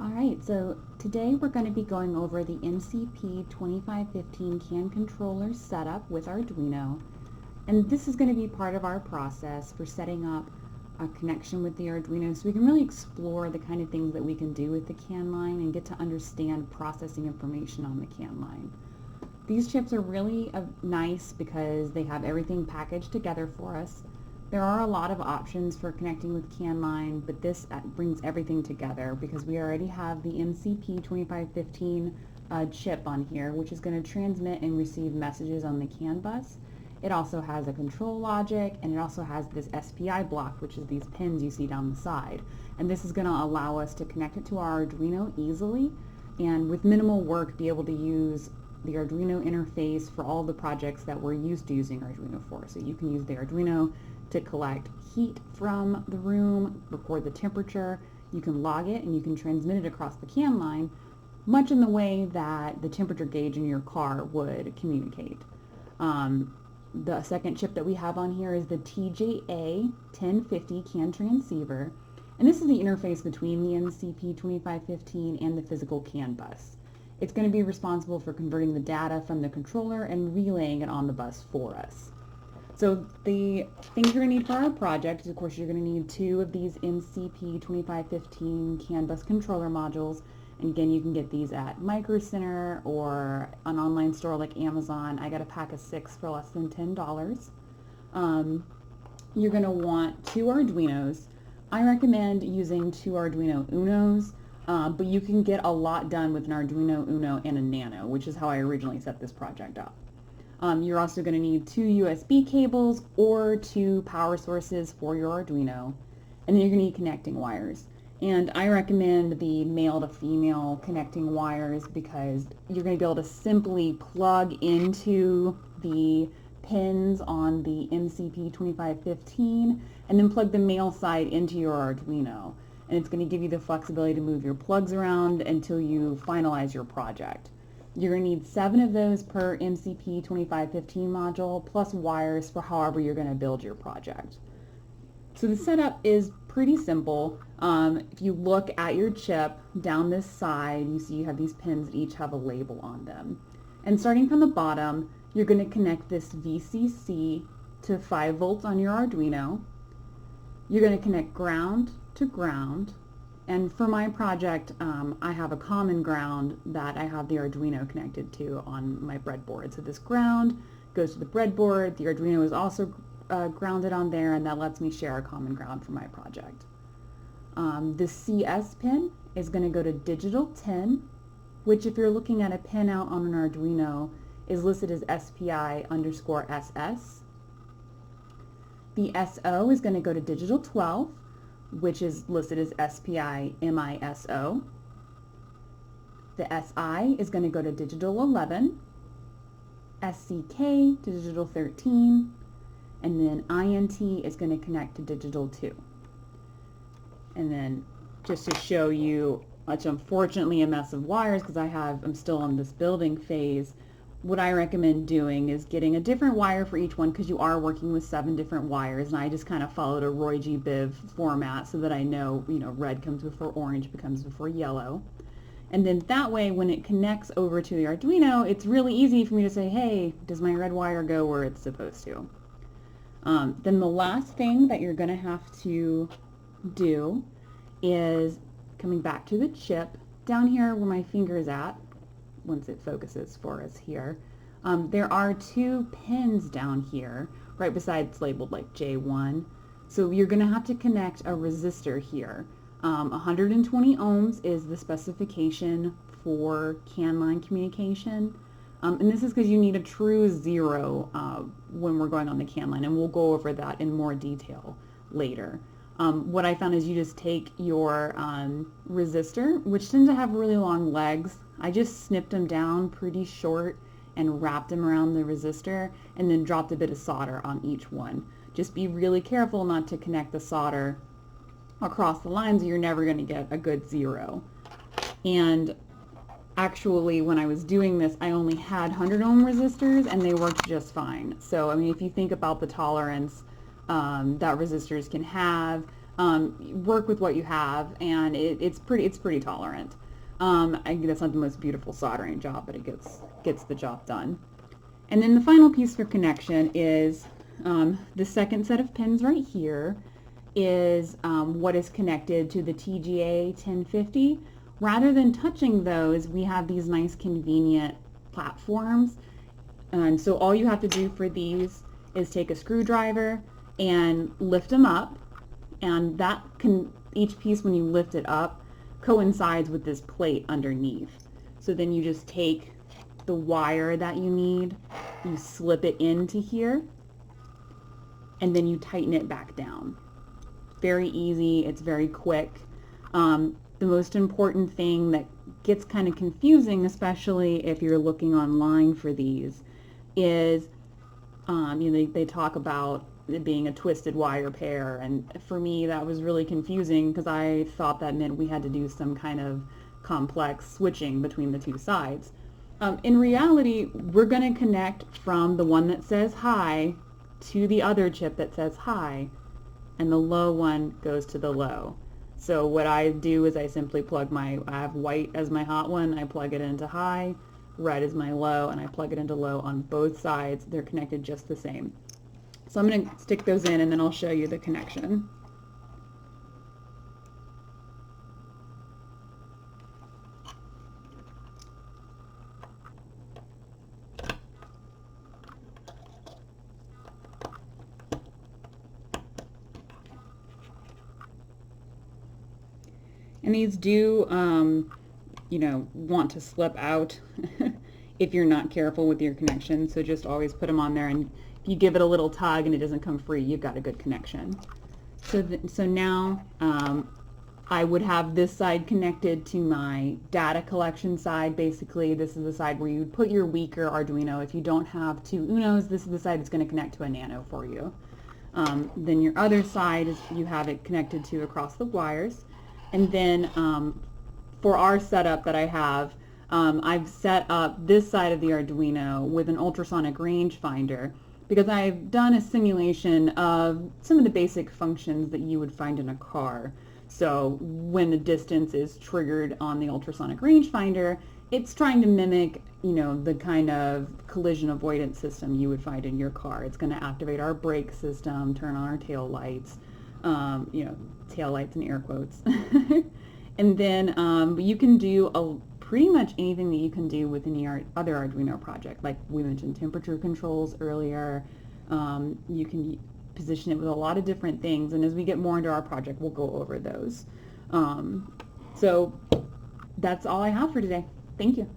Alright, so today we're going to be going over the MCP2515 CAN controller setup with Arduino. And this is going to be part of our process for setting up a connection with the Arduino so we can really explore the kind of things that we can do with the CAN line and get to understand processing information on the CAN line. These chips are really nice because they have everything packaged together for us. There are a lot of options for connecting with CAN line, but this brings everything together because we already have the MCP2515 chip on here, which is going to transmit and receive messages on the CAN bus. It also has a control logic, and it also has this SPI block, which is these pins you see down the side. And this is going to allow us to connect it to our Arduino easily, and with minimal work be able to use the Arduino interface for all the projects that we're used to using Arduino for. So you can use the Arduino to collect heat from the room, record the temperature, you can log it, and you can transmit it across the CAN line, much in the way that the temperature gauge in your car would communicate. The second chip that we have on here is the TJA1050 CAN transceiver, and this is the interface between the MCP2515 and the physical CAN bus. It's going to be responsible for converting the data from the controller and relaying it on the bus for us. So the things you're going to need for our project is, of course, you're going to need 2 of these MCP2515 CAN bus controller modules. And again, you can get these at Micro Center or an online store like Amazon. I got a pack of 6 for less than $10. You're going to want 2 Arduinos. I recommend using 2 Arduino Unos, but you can get a lot done with an Arduino Uno and a Nano, which is how I originally set this project up. You're also going to need 2 USB cables or 2 power sources for your Arduino, and then you're going to need connecting wires. And I recommend the male to female connecting wires because you're going to be able to simply plug into the pins on the MCP2515 and then plug the male side into your Arduino. And it's going to give you the flexibility to move your plugs around until you finalize your project. You're going to need 7 of those per MCP2515 module, plus wires for however you're going to build your project. So the setup is pretty simple. If you look at your chip down this side, you see you have these pins that each have a label on them. And starting from the bottom, you're going to connect this VCC to 5 volts on your Arduino. You're going to connect ground to ground. And for my project, I have a common ground that I have the Arduino connected to on my breadboard. So this ground goes to the breadboard. The Arduino is also grounded on there, and that lets me share a common ground for my project. The CS pin is going to go to digital 10, which if you're looking at a pin out on an Arduino is listed as SPI_SS. The SO is going to go to digital 12, which is listed as SPI_MISO. The SI is going to go to digital 11, SCK to digital 13, and then INT is going to connect to digital 2. And then just to show you, it's unfortunately a mess of wires because I'm still in this building phase. What I recommend doing is getting a different wire for each one because you are working with 7 different wires, and I just kind of followed a Roy G. Biv format so that I know, red comes before orange, becomes before yellow. And then that way when it connects over to the Arduino, it's really easy for me to say, hey, does my red wire go where it's supposed to? Then the last thing that you're going to have to do is coming back to the chip, down here where my finger is at, once it focuses for us here, there are 2 pins down here, right beside it's labeled like J1. So you're going to have to connect a resistor here. 120 ohms is the specification for CAN line communication. And this is because you need a true 0 when we're going on the CAN line, and we'll go over that in more detail later. What I found is you just take your resistor, which tends to have really long legs. I just snipped them down pretty short and wrapped them around the resistor and then dropped a bit of solder on each one. Just be really careful not to connect the solder across the lines or you're never going to get a good 0. And actually, when I was doing this, I only had 100 ohm resistors and they worked just fine. So, I mean, if you think about the tolerance that resistors can have, work with what you have, and it's pretty tolerant. That's not the most beautiful soldering job, but it gets the job done. And then the final piece for connection is the second set of pins right here is what is connected to the TGA 1050. Rather than touching those, we have these nice convenient platforms. And so all you have to do for these is take a screwdriver and lift them up, and that can, each piece when you lift it up coincides with this plate underneath. So then you just take the wire that you need, you slip it into here, and then you tighten it back down. Very easy, it's very quick. The most important thing that gets kind of confusing, especially if you're looking online for these, is they talk about it being a twisted wire pair, and for me that was really confusing because I thought that meant we had to do some kind of complex switching between the two sides. In reality, we're going to connect from the one that says high to the other chip that says high, and the low one goes to the low. So what I do is I simply plug I have white as my hot one, I plug it into high, red is my low, and I plug it into low on both sides. They're connected just the same. So I'm going to stick those in, and then I'll show you the connection. And these do, want to slip out if you're not careful with your connection. So just always put them on there, and if you give it a little tug and it doesn't come free, you've got a good connection. So now I would have this side connected to my data collection side. Basically, this is the side where you put your weaker Arduino. If you don't have two Unos, this is the side that's going to connect to a Nano for you. Then your other side is you have it connected to across the wires. And then for our setup that I have, I've set up this side of the Arduino with an ultrasonic rangefinder because I've done a simulation of some of the basic functions that you would find in a car. So when the distance is triggered on the ultrasonic rangefinder, it's trying to mimic, the kind of collision avoidance system you would find in your car. It's going to activate our brake system, turn on our tail lights, tail lights in air quotes. And then you can do pretty much anything that you can do with any other Arduino project. Like we mentioned temperature controls earlier. You can position it with a lot of different things, and as we get more into our project, we'll go over those. So that's all I have for today. Thank you.